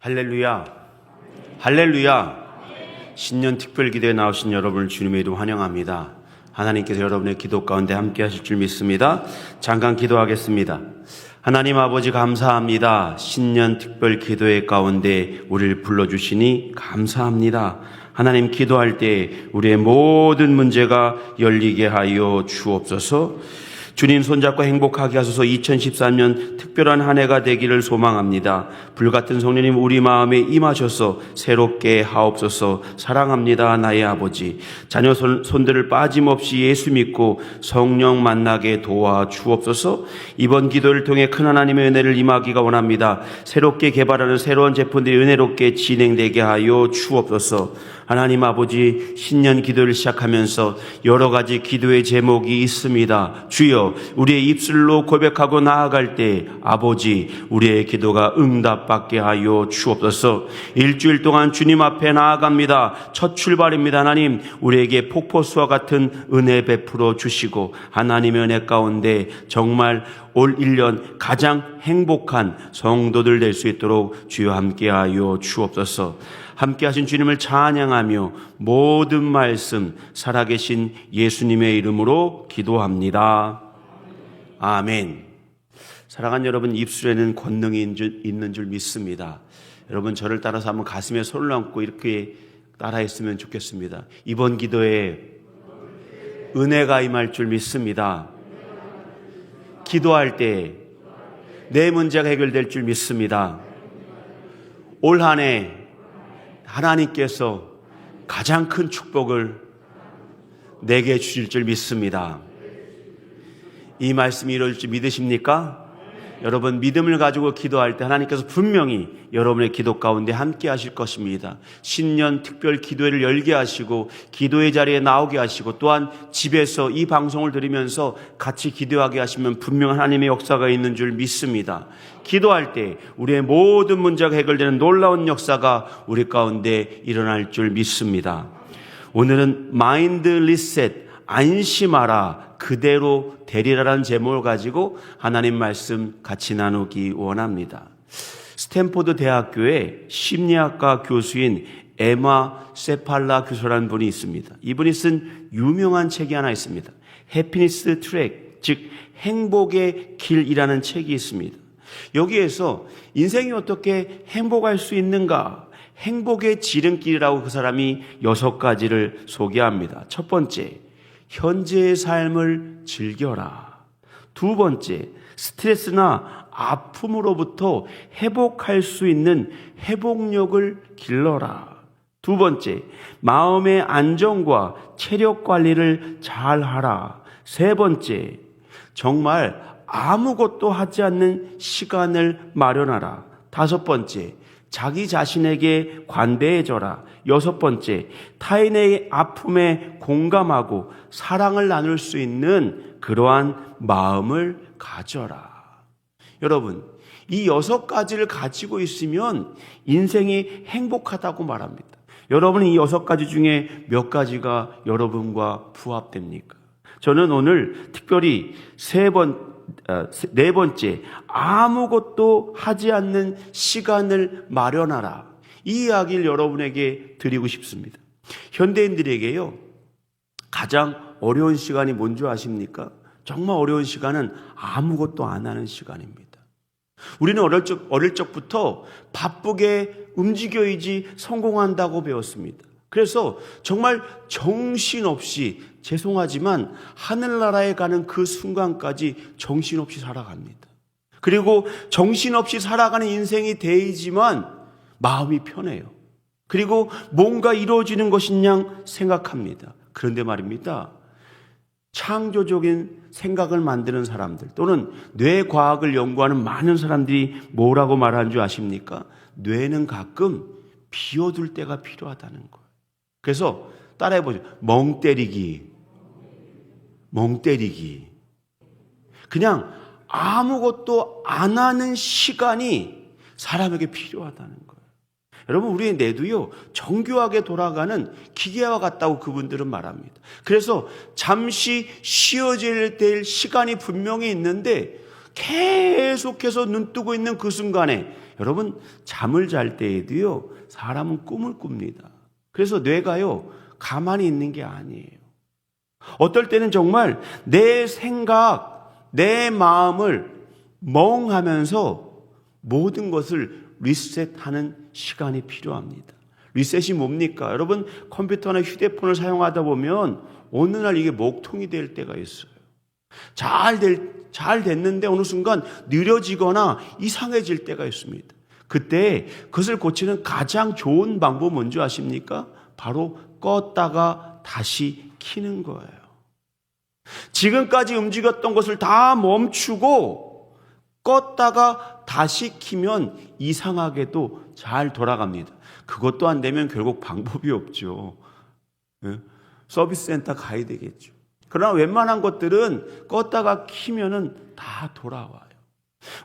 할렐루야, 할렐루야. 신년 특별 기도에 나오신 여러분을 주님의 이름 환영합니다. 하나님께서 여러분의 기도 가운데 함께 하실 줄 믿습니다. 잠깐 기도하겠습니다. 하나님 아버지 감사합니다. 신년 특별 기도회 가운데 우리를 불러주시니 감사합니다. 하나님, 기도할 때 우리의 모든 문제가 열리게 하여 주옵소서. 주님 손잡고 행복하게 하소서. 2013년 특별한 한 해가 되기를 소망합니다. 불같은 성령님 우리 마음에 임하셔서 새롭게 하옵소서. 사랑합니다 나의 아버지. 자녀 손들을 빠짐없이 예수 믿고 성령 만나게 도와주옵소서. 이번 기도를 통해 큰 하나님의 은혜를 임하기가 원합니다. 새롭게 개발하는 새로운 제품들이 은혜롭게 진행되게 하여 주옵소서. 하나님 아버지, 신년 기도를 시작하면서 여러 가지 기도의 제목이 있습니다. 주여, 우리의 입술로 고백하고 나아갈 때 아버지, 우리의 기도가 응답받게 하여 주옵소서. 일주일 동안 주님 앞에 나아갑니다. 첫 출발입니다. 하나님, 우리에게 폭포수와 같은 은혜 베풀어 주시고 하나님의 은혜 가운데 정말 올 1년 가장 행복한 성도들 될 수 있도록 주여 함께하여 주옵소서. 함께 하신 주님을 찬양하며 모든 말씀 살아계신 예수님의 이름으로 기도합니다. 아멘. 사랑하는 여러분, 입술에는 권능이 있는 줄 믿습니다. 여러분, 저를 따라서 한번 가슴에 손을 얹고 이렇게 따라했으면 좋겠습니다. 이번 기도에 은혜가 임할 줄 믿습니다. 기도할 때 내 문제가 해결될 줄 믿습니다. 올 한 해 하나님께서 가장 큰 축복을 내게 주실 줄 믿습니다. 이 말씀이 이루어질 줄 믿으십니까? 여러분, 믿음을 가지고 기도할 때 하나님께서 분명히 여러분의 기도 가운데 함께 하실 것입니다. 신년 특별 기도회를 열게 하시고 기도의 자리에 나오게 하시고 또한 집에서 이 방송을 들으면서 같이 기도하게 하시면 분명 하나님의 역사가 있는 줄 믿습니다. 기도할 때 우리의 모든 문제가 해결되는 놀라운 역사가 우리 가운데 일어날 줄 믿습니다. 오늘은 마인드 리셋, 안심하라, 그대로 되리라라는 제목을 가지고 하나님 말씀 같이 나누기 원합니다. 스탠포드 대학교의 심리학과 교수인 에마 세팔라 교수라는 분이 있습니다. 이분이 쓴 유명한 책이 하나 있습니다. 해피니스 트랙, 즉 행복의 길이라는 책이 있습니다. 여기에서 인생이 어떻게 행복할 수 있는가, 행복의 지름길이라고 그 사람이 6가지를 소개합니다. 첫 번째, 현재의 삶을 즐겨라. 두 번째, 스트레스나 아픔으로부터 회복할 수 있는 회복력을 길러라. 두 번째, 마음의 안정과 체력 관리를 잘 하라. 세 번째, 정말 아무것도 하지 않는 시간을 마련하라. 다섯 번째, 자기 자신에게 관대해져라. 여섯 번째, 타인의 아픔에 공감하고 사랑을 나눌 수 있는 그러한 마음을 가져라. 여러분, 이 6가지를 가지고 있으면 인생이 행복하다고 말합니다. 여러분은 이 6가지 중에 몇 가지가 여러분과 부합됩니까? 저는 오늘 특별히 네 번째, 아무것도 하지 않는 시간을 마련하라. 이 이야기를 여러분에게 드리고 싶습니다. 현대인들에게요, 가장 어려운 시간이 뭔지 아십니까? 정말 어려운 시간은 아무것도 안 하는 시간입니다. 우리는 어릴 적부터 바쁘게 움직여야지 성공한다고 배웠습니다. 그래서 정말 정신없이, 죄송하지만 하늘나라에 가는 그 순간까지 정신없이 살아갑니다. 그리고 정신없이 살아가는 인생이 되지만 마음이 편해요. 그리고 뭔가 이루어지는 것인 생각합니다. 그런데 말입니다, 창조적인 생각을 만드는 사람들 또는 뇌과학을 연구하는 많은 사람들이 뭐라고 말하는 줄 아십니까? 뇌는 가끔 비워둘 때가 필요하다는 거예요. 그래서 따라해보죠. 멍 때리기. 그냥 아무것도 안 하는 시간이 사람에게 필요하다는 거예요. 여러분, 우리의 뇌도요, 정교하게 돌아가는 기계와 같다고 그분들은 말합니다. 그래서 잠시 쉬어질 될 시간이 분명히 있는데 계속해서 눈 뜨고 있는 그 순간에 여러분, 잠을 잘 때에도요, 사람은 꿈을 꿉니다. 그래서 뇌가요, 가만히 있는 게 아니에요. 어떨 때는 정말 내 생각, 내 마음을 멍하면서 모든 것을 리셋하는 시간이 필요합니다. 리셋이 뭡니까? 여러분, 컴퓨터나 휴대폰을 사용하다 보면 어느 날 이게 먹통이 될 때가 있어요. 잘 됐는데 어느 순간 느려지거나 이상해질 때가 있습니다. 그때 그것을 고치는 가장 좋은 방법 뭔지 아십니까? 바로 껐다가 다시 켜는 거예요. 지금까지 움직였던 것을 다 멈추고 껐다가 다시 켜면 이상하게도 잘 돌아갑니다. 그것도 안 되면 결국 방법이 없죠. 서비스 센터 가야 되겠죠. 그러나 웬만한 것들은 껐다가 켜면은 다 돌아와요.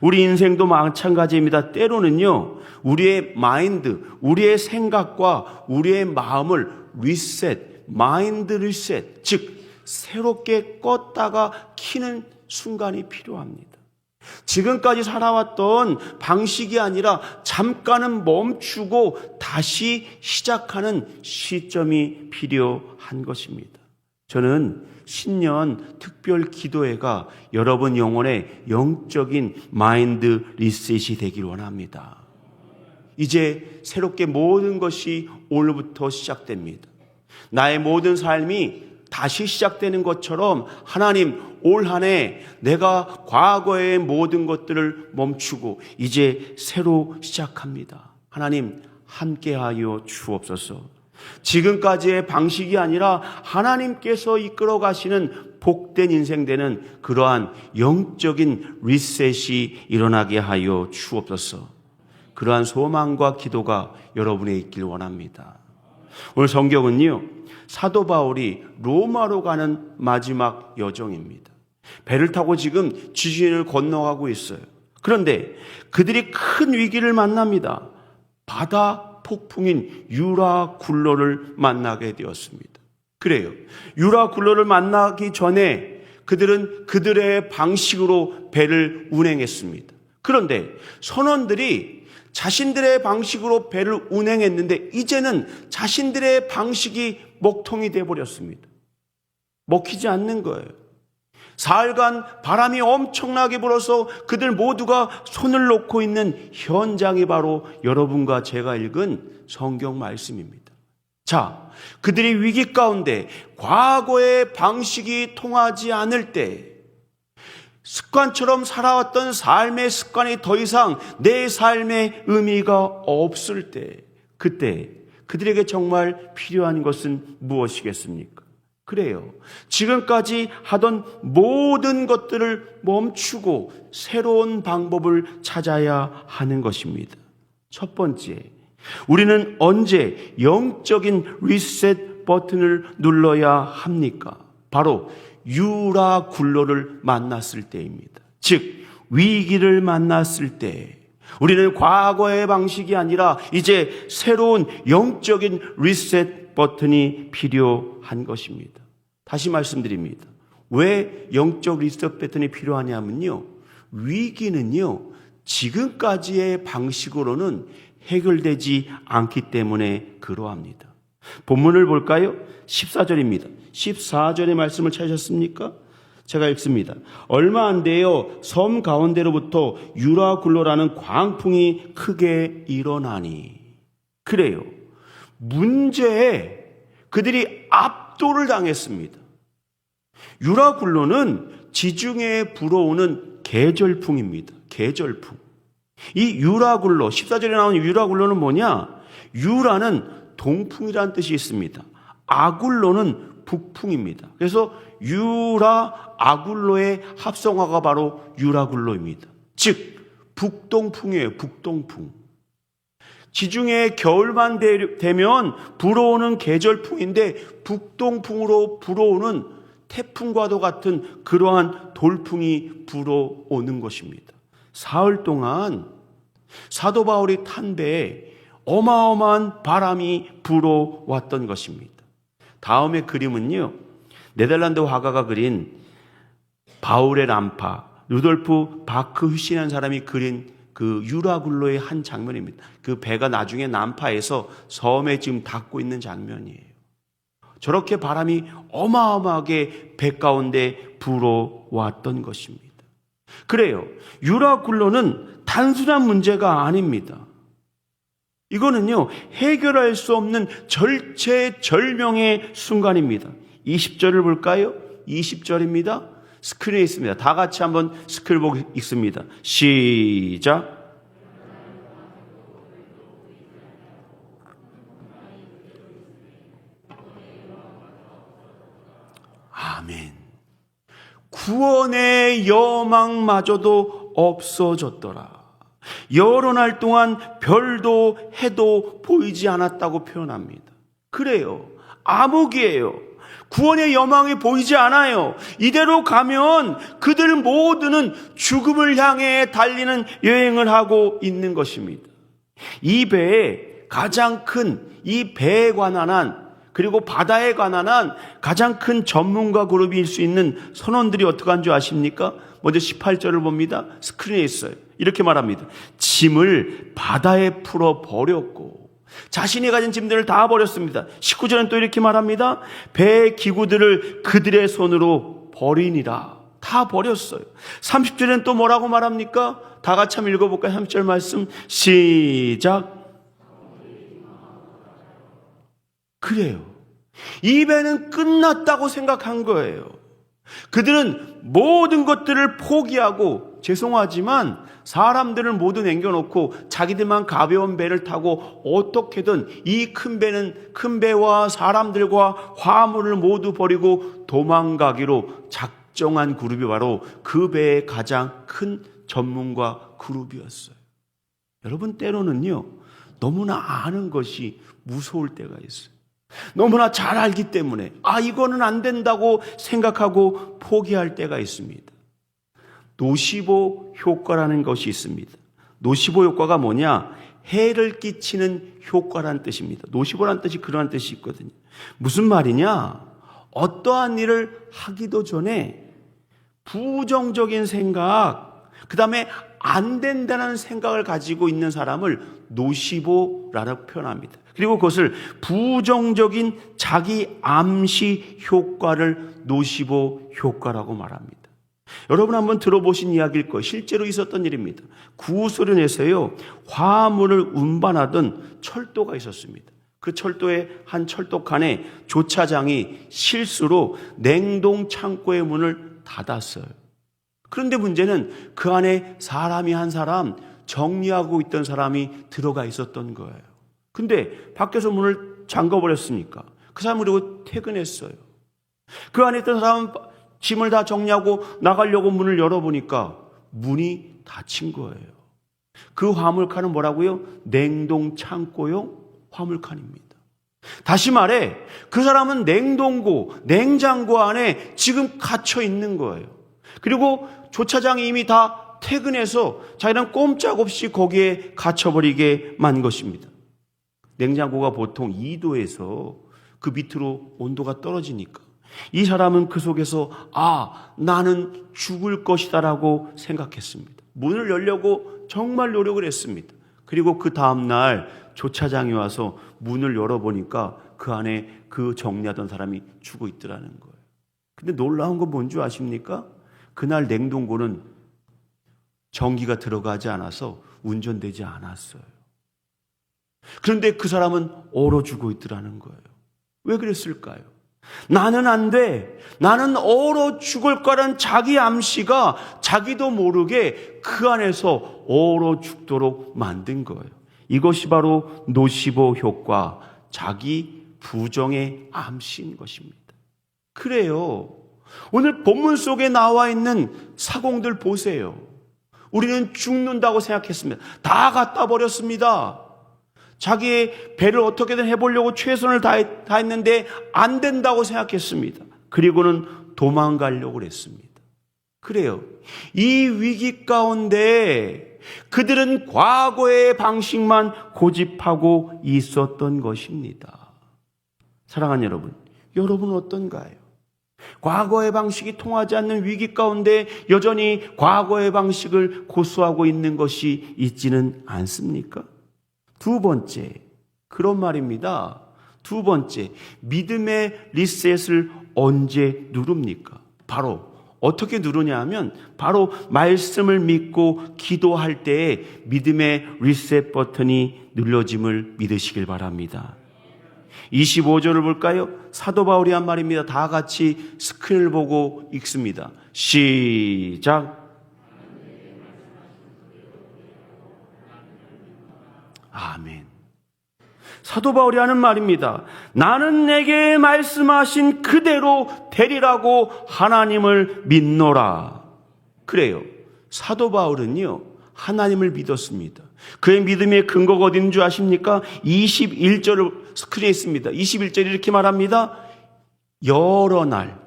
우리 인생도 마찬가지입니다. 때로는요, 우리의 마인드, 우리의 생각과 우리의 마음을 리셋, 마인드 리셋, 즉 새롭게 껐다가 켜는 순간이 필요합니다. 지금까지 살아왔던 방식이 아니라 잠깐은 멈추고 다시 시작하는 시점이 필요한 것입니다. 저는 신년 특별 기도회가 여러분 영혼의 영적인 마인드 리셋이 되길 원합니다. 이제 새롭게 모든 것이 오늘부터 시작됩니다. 나의 모든 삶이 다시 시작되는 것처럼 하나님, 올 한 해 내가 과거의 모든 것들을 멈추고 이제 새로 시작합니다. 하나님, 함께하여 주옵소서. 지금까지의 방식이 아니라 하나님께서 이끌어 가시는 복된 인생 되는 그러한 영적인 리셋이 일어나게 하여 주옵소서. 그러한 소망과 기도가 여러분에 있길 원합니다. 오늘 성경은요, 사도 바울이 로마로 가는 마지막 여정입니다. 배를 타고 지금 지진을 건너가고 있어요. 그런데 그들이 큰 위기를 만납니다. 바다 폭풍인 유라굴로를 만나게 되었습니다. 그래요. 유라굴로를 만나기 전에 그들은 그들의 방식으로 배를 운행했습니다. 그런데 선원들이 자신들의 방식으로 배를 운행했는데 이제는 자신들의 방식이 먹통이 되어버렸습니다. 먹히지 않는 거예요. 사흘간 바람이 엄청나게 불어서 그들 모두가 손을 놓고 있는 현장이 바로 여러분과 제가 읽은 성경 말씀입니다. 자, 그들이 위기 가운데 과거의 방식이 통하지 않을 때, 습관처럼 살아왔던 삶의 습관이 더 이상 내 삶의 의미가 없을 때, 그때 그들에게 정말 필요한 것은 무엇이겠습니까? 그래요. 지금까지 하던 모든 것들을 멈추고 새로운 방법을 찾아야 하는 것입니다. 첫 번째, 우리는 언제 영적인 리셋 버튼을 눌러야 합니까? 바로 유라굴로를 만났을 때입니다. 즉, 위기를 만났을 때 우리는 과거의 방식이 아니라 이제 새로운 영적인 리셋 버튼이 필요한 것입니다. 다시 말씀드립니다. 왜 영적 리셋 버튼이 필요하냐면요, 위기는요 지금까지의 방식으로는 해결되지 않기 때문에 그러합니다. 본문을 볼까요? 14절입니다. 14절의 말씀을 찾으셨습니까? 제가 읽습니다. 얼마 안 돼요. 섬 가운데로부터 유라굴로라는 광풍이 크게 일어나니. 그래요. 문제에 그들이 압도를 당했습니다. 유라굴로는 지중해에 불어오는 계절풍입니다. 계절풍. 이 유라굴로, 14절에 나오는 유라굴로는 뭐냐? 유라는 동풍이라는 뜻이 있습니다. 아굴로는 북풍입니다. 그래서 유라 아굴로의 합성어가 바로 유라굴로입니다. 즉 북동풍이에요. 북동풍. 지중해 겨울만 되면 불어오는 계절풍인데 북동풍으로 불어오는 태풍과도 같은 그러한 돌풍이 불어오는 것입니다. 사흘 동안 사도 바울이 탄 배에 어마어마한 바람이 불어왔던 것입니다. 다음의 그림은요, 네덜란드 화가가 그린 바울의 람파, 루돌프 바크흐시라는 사람이 그린 그 유라굴로의 한 장면입니다. 그 배가 나중에 난파해서 섬에 지금 닿고 있는 장면이에요. 저렇게 바람이 어마어마하게 배 가운데 불어왔던 것입니다. 그래요. 유라굴로는 단순한 문제가 아닙니다. 이거는요, 해결할 수 없는 절체절명의 순간입니다. 20절을 볼까요? 20절입니다. 스크린에 있습니다. 다 같이 한번 스크린 보고 읽습니다. 시작. 아멘. 구원의 여망마저도 없어졌더라. 여러 날 동안 별도 해도 보이지 않았다고 표현합니다. 그래요. 암흑이에요. 구원의 여망이 보이지 않아요. 이대로 가면 그들 모두는 죽음을 향해 달리는 여행을 하고 있는 것입니다. 이 배에 가장 큰, 이 배에 관한 한, 그리고 바다에 관한 한 가장 큰 전문가 그룹일 수 있는 선원들이 어떻게 한 줄 아십니까? 먼저 18절을 봅니다. 스크린에 있어요. 이렇게 말합니다. 짐을 바다에 풀어 버렸고 자신이 가진 짐들을 다 버렸습니다. 19절은 또 이렇게 말합니다. 배의 기구들을 그들의 손으로 버리니라. 다 버렸어요. 30절에는 또 뭐라고 말합니까? 다 같이 한번 읽어볼까요? 30절 말씀 시작. 그래요. 이 배는 끝났다고 생각한 거예요. 그들은 모든 것들을 포기하고, 죄송하지만 사람들을 모두 남겨놓고 자기들만 가벼운 배를 타고 어떻게든 이 큰 배와 사람들과 화물을 모두 버리고 도망가기로 작정한 그룹이 바로 그 배의 가장 큰 전문가 그룹이었어요. 여러분, 때로는요, 너무나 아는 것이 무서울 때가 있어요. 너무나 잘 알기 때문에 이거는 안 된다고 생각하고 포기할 때가 있습니다. 노시보 효과라는 것이 있습니다. 노시보 효과가 뭐냐? 해를 끼치는 효과라는 뜻입니다. 노시보라는 뜻이 그러한 뜻이 있거든요. 무슨 말이냐? 어떠한 일을 하기도 전에 부정적인 생각, 그 다음에 안 된다는 생각을 가지고 있는 사람을 노시보라고 표현합니다. 그리고 그것을 부정적인 자기 암시 효과를 노시보 효과라고 말합니다. 여러분 한번 들어보신 이야기일 거예요. 실제로 있었던 일입니다. 구소련에서요, 화물을 운반하던 철도가 있었습니다. 그 철도의 한 철도칸에 조차장이 실수로 냉동 창고의 문을 닫았어요. 그런데 문제는 그 안에 사람이 한 사람, 정리하고 있던 사람이 들어가 있었던 거예요. 근데 밖에서 문을 잠궈버렸으니까 그 사람은 그리고 퇴근했어요. 그 안에 있던 사람은 짐을 다 정리하고 나가려고 문을 열어보니까 문이 닫힌 거예요. 그 화물칸은 뭐라고요? 냉동 창고용 화물칸입니다. 다시 말해, 그 사람은 냉동고, 냉장고 안에 지금 갇혀 있는 거예요. 그리고 조차장이 이미 다 퇴근해서 자기는 꼼짝없이 거기에 갇혀버리게 만 것입니다. 냉장고가 보통 2도에서 그 밑으로 온도가 떨어지니까 이 사람은 그 속에서 나는 죽을 것이다라고 생각했습니다. 문을 열려고 정말 노력을 했습니다. 그리고 그 다음날 조차장이 와서 문을 열어보니까 그 안에 그 정리하던 사람이 죽어 있더라는 거예요. 근데 놀라운 건 뭔지 아십니까? 그날 냉동고는 전기가 들어가지 않아서 운전되지 않았어요. 그런데 그 사람은 얼어 죽어 있더라는 거예요. 왜 그랬을까요? 나는 안 돼. 나는 얼어 죽을 거란 자기 암시가 자기도 모르게 그 안에서 얼어 죽도록 만든 거예요. 이것이 바로 노시보 효과, 자기 부정의 암시인 것입니다. 그래요. 오늘 본문 속에 나와 있는 사공들 보세요. 우리는 죽는다고 생각했습니다. 다 갖다 버렸습니다. 자기의 배를 어떻게든 해보려고 최선을 다했는데 안 된다고 생각했습니다. 그리고는 도망가려고 했습니다. 그래요. 이 위기 가운데 그들은 과거의 방식만 고집하고 있었던 것입니다. 사랑하는 여러분, 여러분은 어떤가요? 과거의 방식이 통하지 않는 위기 가운데 여전히 과거의 방식을 고수하고 있는 것이 있지는 않습니까? 두 번째, 그런 말입니다. 두 번째, 믿음의 리셋을 언제 누릅니까? 바로 어떻게 누르냐 하면 바로 말씀을 믿고 기도할 때에 믿음의 리셋 버튼이 눌러짐을 믿으시길 바랍니다. 25절을 볼까요? 사도 바울이 한 말입니다. 다 같이 스크린을 보고 읽습니다. 시작. 아멘. 사도 바울이 하는 말입니다. 나는 내게 말씀하신 그대로 되리라고 하나님을 믿노라. 그래요. 사도 바울은요, 하나님을 믿었습니다. 그의 믿음의 근거가 어디 있는 줄 아십니까? 21절을 스크린에 있습니다. 21절이 이렇게 말합니다. 여러 날.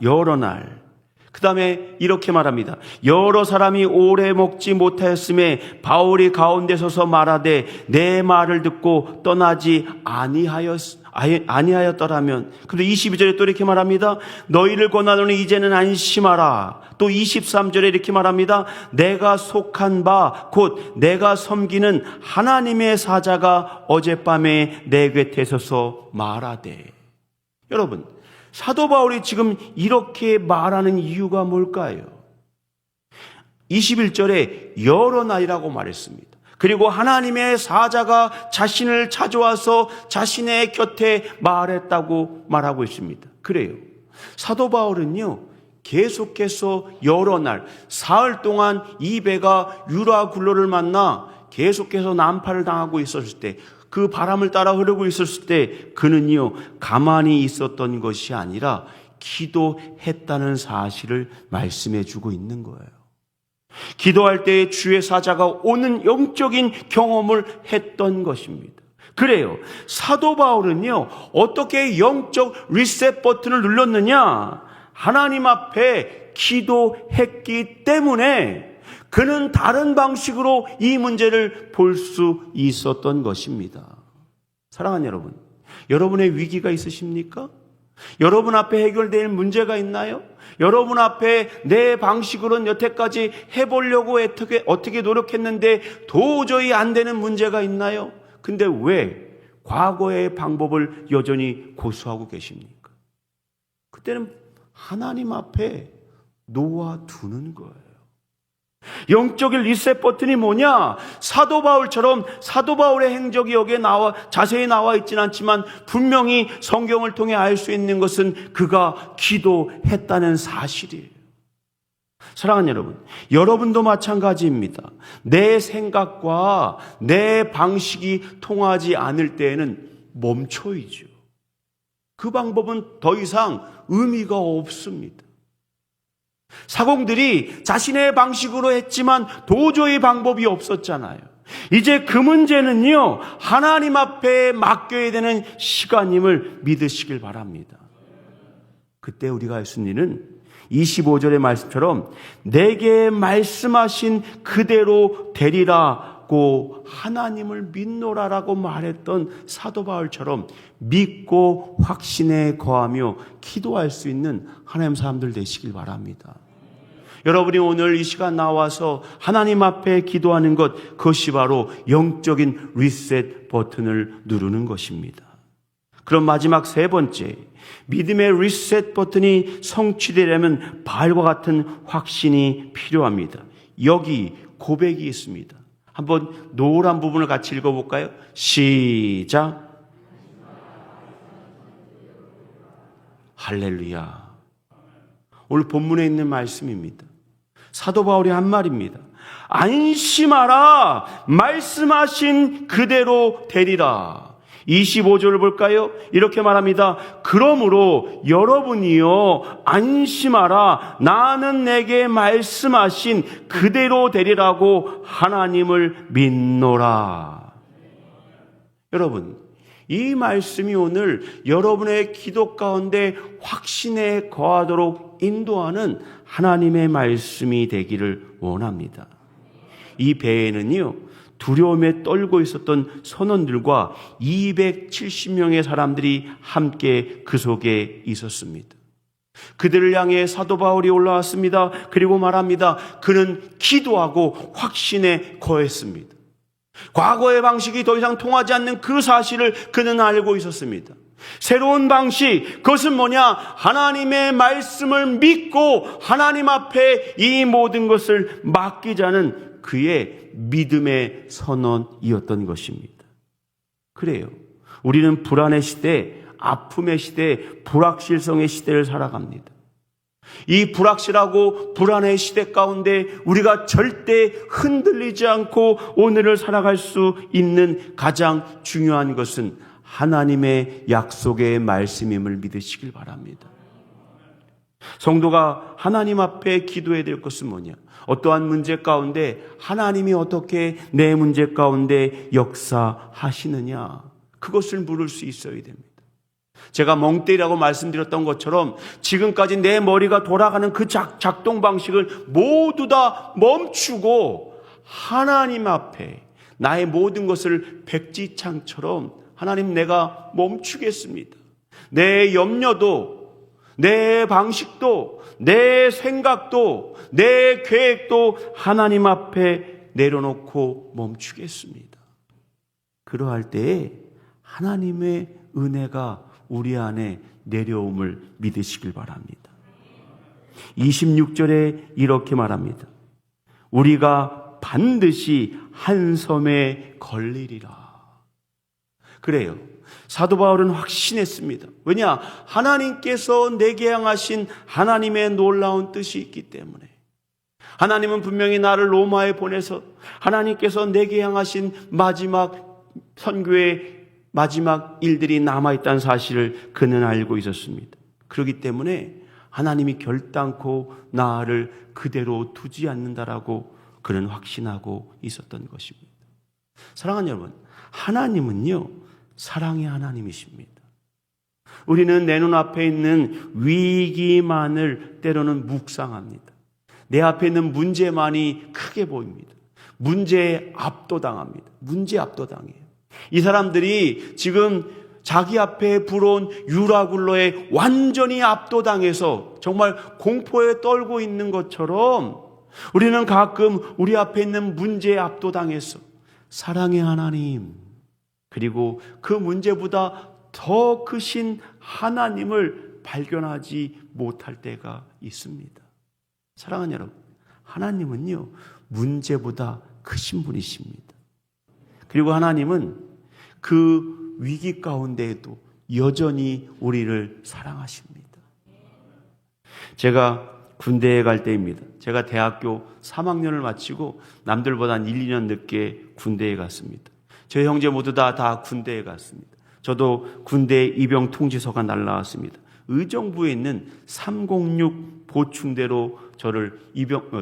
그 다음에 이렇게 말합니다. 여러 사람이 오래 먹지 못하였음에 바울이 가운데 서서 말하되 내 말을 듣고 떠나지 아니하였더라면. 근데 22절에 또 이렇게 말합니다. 너희를 권하노니 이제는 안심하라. 또 23절에 이렇게 말합니다. 내가 속한 바 곧 내가 섬기는 하나님의 사자가 어젯밤에 내 곁에 서서 말하되. 여러분, 사도 바울이 지금 이렇게 말하는 이유가 뭘까요? 21절에 여러 날이라고 말했습니다. 그리고 하나님의 사자가 자신을 찾아와서 자신의 곁에 말했다고 말하고 있습니다. 그래요. 사도 바울은요, 계속해서 여러 날, 사흘 동안 이 배가 유라굴로를 만나 계속해서 난파를 당하고 있었을 때, 그 바람을 따라 흐르고 있었을 때 그는요, 가만히 있었던 것이 아니라 기도했다는 사실을 말씀해 주고 있는 거예요. 기도할 때 주의 사자가 오는 영적인 경험을 했던 것입니다. 그래요. 사도 바울은요, 어떻게 영적 리셋 버튼을 눌렀느냐? 하나님 앞에 기도했기 때문에 그는 다른 방식으로 이 문제를 볼 수 있었던 것입니다. 사랑하는 여러분, 여러분의 위기가 있으십니까? 여러분 앞에 해결될 문제가 있나요? 여러분 앞에 내 방식으로는 여태까지 해보려고 어떻게 노력했는데 도저히 안 되는 문제가 있나요? 근데 왜 과거의 방법을 여전히 고수하고 계십니까? 그때는 하나님 앞에 놓아두는 거예요. 영적인 리셋 버튼이 뭐냐? 사도 바울처럼, 사도 바울의 행적이 여기에 자세히 나와 있지는 않지만 분명히 성경을 통해 알 수 있는 것은 그가 기도했다는 사실이에요. 사랑하는 여러분, 여러분도 마찬가지입니다. 내 생각과 내 방식이 통하지 않을 때에는 멈춰있죠. 그 방법은 더 이상 의미가 없습니다. 사공들이 자신의 방식으로 했지만 도저히 방법이 없었잖아요. 이제 그 문제는요, 하나님 앞에 맡겨야 되는 시간임을 믿으시길 바랍니다. 그때 우리가 할 수 있는 일은 25절의 말씀처럼 내게 말씀하신 그대로 되리라고 하나님을 믿노라라고 말했던 사도 바울처럼 믿고 확신에 거하며 기도할 수 있는 하나님 사람들 되시길 바랍니다. 여러분이 오늘 이 시간 나와서 하나님 앞에 기도하는 것, 그것이 바로 영적인 리셋 버튼을 누르는 것입니다. 그럼 마지막 세 번째, 믿음의 리셋 버튼이 성취되려면 바알과 같은 확신이 필요합니다. 여기 고백이 있습니다. 한번 노란 부분을 같이 읽어볼까요? 시작. 할렐루야. 오늘 본문에 있는 말씀입니다. 사도 바울이 한 말입니다. 안심하라. 말씀하신 그대로 되리라. 25절을 볼까요? 이렇게 말합니다. 그러므로 여러분이요, 안심하라. 나는 내게 말씀하신 그대로 되리라고 하나님을 믿노라. 여러분, 이 말씀이 오늘 여러분의 기도 가운데 확신에 거하도록 인도하는 하나님의 말씀이 되기를 원합니다. 이 배에는요, 두려움에 떨고 있었던 선원들과 270명의 사람들이 함께 그 속에 있었습니다. 그들을 향해 사도 바울이 올라왔습니다. 그리고 말합니다. 그는 기도하고 확신에 거했습니다. 과거의 방식이 더 이상 통하지 않는 그 사실을 그는 알고 있었습니다. 새로운 방식, 그것은 뭐냐? 하나님의 말씀을 믿고 하나님 앞에 이 모든 것을 맡기자는 그의 믿음의 선언이었던 것입니다. 그래요. 우리는 불안의 시대, 아픔의 시대, 불확실성의 시대를 살아갑니다. 이 불확실하고 불안의 시대 가운데 우리가 절대 흔들리지 않고 오늘을 살아갈 수 있는 가장 중요한 것은 하나님의 약속의 말씀임을 믿으시길 바랍니다. 성도가 하나님 앞에 기도해야 될 것은 뭐냐? 어떠한 문제 가운데 하나님이 어떻게 내 문제 가운데 역사하시느냐? 그것을 물을 수 있어야 됩니다. 제가 멍때리라고 말씀드렸던 것처럼 지금까지 내 머리가 돌아가는 그 작동 방식을 모두 다 멈추고 하나님 앞에 나의 모든 것을 백지창처럼 하나님, 내가 멈추겠습니다. 내 염려도, 내 방식도, 내 생각도, 내 계획도 하나님 앞에 내려놓고 멈추겠습니다. 그러할 때에 하나님의 은혜가 우리 안에 내려옴을 믿으시길 바랍니다. 26절에 이렇게 말합니다. 우리가 반드시 한 섬에 걸리리라. 그래요. 사도 바울은 확신했습니다. 왜냐? 하나님께서 내게 향하신 하나님의 놀라운 뜻이 있기 때문에. 하나님은 분명히 나를 로마에 보내서 하나님께서 내게 향하신 마지막 선교의 마지막 일들이 남아있다는 사실을 그는 알고 있었습니다. 그렇기 때문에 하나님이 결단코 나를 그대로 두지 않는다라고 그는 확신하고 있었던 것입니다. 사랑하는 여러분, 하나님은요, 사랑의 하나님이십니다. 우리는 내 눈앞에 있는 위기만을 때로는 묵상합니다. 내 앞에 있는 문제만이 크게 보입니다. 문제에 압도당합니다. 문제에 압도당해요. 이 사람들이 지금 자기 앞에 불어온 유라굴로에 완전히 압도당해서 정말 공포에 떨고 있는 것처럼 우리는 가끔 우리 앞에 있는 문제에 압도당해서 사랑의 하나님, 그리고 그 문제보다 더 크신 하나님을 발견하지 못할 때가 있습니다. 사랑하는 여러분, 하나님은요, 문제보다 크신 분이십니다. 그리고 하나님은 그 위기 가운데에도 여전히 우리를 사랑하십니다. 제가 군대에 갈 때입니다. 제가 대학교 3학년을 마치고 남들보다 1, 2년 늦게 군대에 갔습니다. 저희 형제 모두 다 군대에 갔습니다. 저도 군대 입영 통지서가 날라왔습니다. 의정부에 있는 306 보충대로 저를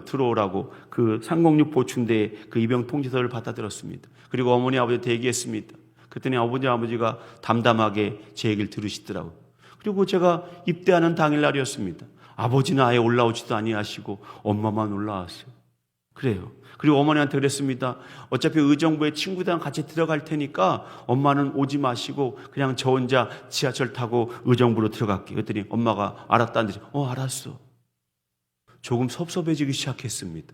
들어오라고 그 306 보충대에 그 입영 통지서를 받아들었습니다. 그리고 어머니 아버지 대기했습니다. 그랬더니 아버지가 담담하게 제 얘기를 들으시더라고요. 그리고 제가 입대하는 당일날이었습니다. 아버지는 아예 올라오지도 아니하시고 엄마만 올라왔어요. 그래요. 그리고 어머니한테 그랬습니다. 어차피 의정부에 친구들이랑 같이 들어갈 테니까 엄마는 오지 마시고 그냥 저 혼자 지하철 타고 의정부로 들어갈게요. 그랬더니 엄마가 알았다는 듯이 알았어. 조금 섭섭해지기 시작했습니다.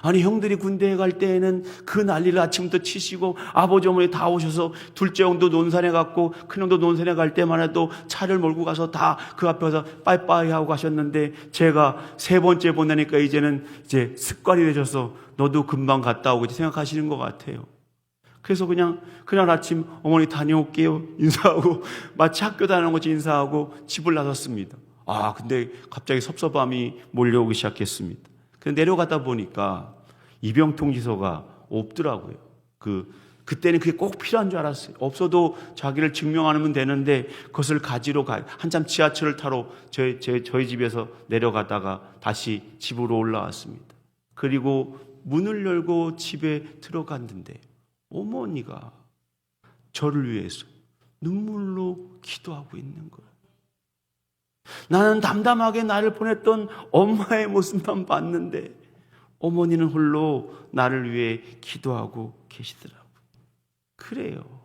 아니, 형들이 군대에 갈 때에는 그 난리를 아침부터 치시고 아버지 어머니 다 오셔서 둘째 형도 논산에 갔고 큰 형도 논산에 갈 때만 해도 차를 몰고 가서 다 그 앞에서 빠이빠이 하고 가셨는데 제가 세 번째 보내니까 이제는 이제 습관이 되셔서 너도 금방 갔다 오고 생각하시는 것 같아요. 그래서 그날 아침 어머니 다녀올게요 인사하고 마치 학교 다니는 것처럼 인사하고 집을 나섰습니다. 근데 갑자기 섭섭함이 몰려오기 시작했습니다. 그래서 내려가다 보니까 입영 통지서가 없더라고요. 그때는 그게 꼭 필요한 줄 알았어요. 없어도 자기를 증명하면 되는데 그것을 가지러 한참 지하철을 타러 저희 집에서 내려가다가 다시 집으로 올라왔습니다. 그리고 문을 열고 집에 들어갔는데 어머니가 저를 위해서 눈물로 기도하고 있는 거예요. 나는 담담하게 나를 보냈던 엄마의 모습만 봤는데 어머니는 홀로 나를 위해 기도하고 계시더라고요. 그래요.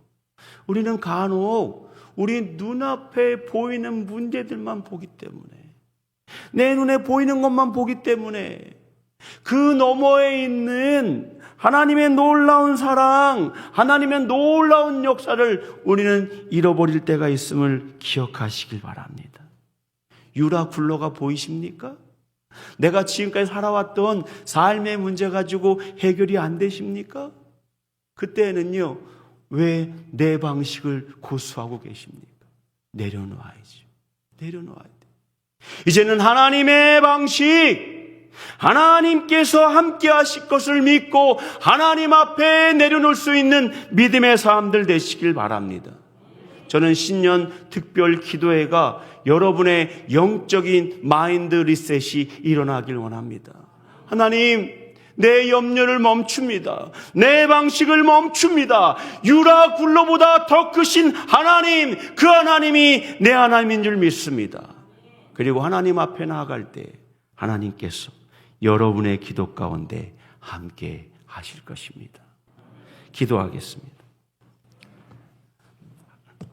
우리는 간혹 우리 눈앞에 보이는 문제들만 보기 때문에 내 눈에 보이는 것만 보기 때문에 그 너머에 있는 하나님의 놀라운 사랑, 하나님의 놀라운 역사를 우리는 잃어버릴 때가 있음을 기억하시길 바랍니다. 유라 굴러가 보이십니까? 내가 지금까지 살아왔던 삶의 문제 가지고 해결이 안 되십니까? 그때는요, 왜 내 방식을 고수하고 계십니까? 내려놓아야죠. 내려놓아야 돼. 이제는 하나님의 방식, 하나님께서 함께 하실 것을 믿고 하나님 앞에 내려놓을 수 있는 믿음의 사람들 되시길 바랍니다. 저는 신년 특별 기도회가 여러분의 영적인 마인드 리셋이 일어나길 원합니다. 하나님, 내 염려를 멈춥니다. 내 방식을 멈춥니다. 유라 굴러보다 더 크신 하나님, 그 하나님이 내 하나님인 줄 믿습니다. 그리고 하나님 앞에 나아갈 때 하나님께서 여러분의 기도 가운데 함께 하실 것입니다. 기도하겠습니다.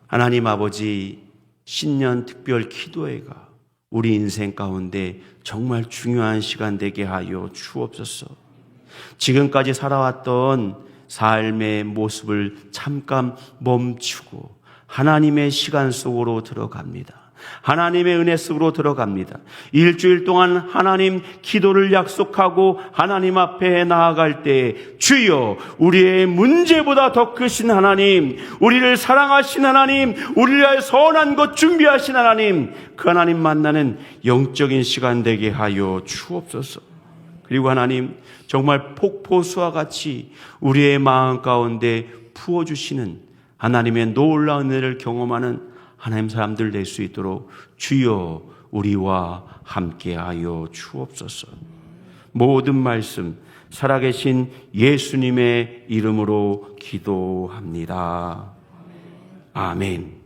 하나님 아버지, 신년 특별 기도회가 우리 인생 가운데 정말 중요한 시간 되게 하여 주옵소서. 지금까지 살아왔던 삶의 모습을 잠깐 멈추고 하나님의 시간 속으로 들어갑니다. 하나님의 은혜 속으로 들어갑니다. 일주일 동안 하나님 기도를 약속하고 하나님 앞에 나아갈 때 주여, 우리의 문제보다 더 크신 하나님, 우리를 사랑하신 하나님, 우리를 위하여 선한 것 준비하신 하나님, 그 하나님 만나는 영적인 시간 되게 하여 주옵소서. 그리고 하나님, 정말 폭포수와 같이 우리의 마음 가운데 부어주시는 하나님의 놀라운 은혜를 경험하는 하나님 사람들 될 수 있도록 주여 우리와 함께하여 주옵소서. 모든 말씀 살아계신 예수님의 이름으로 기도합니다. 아멘.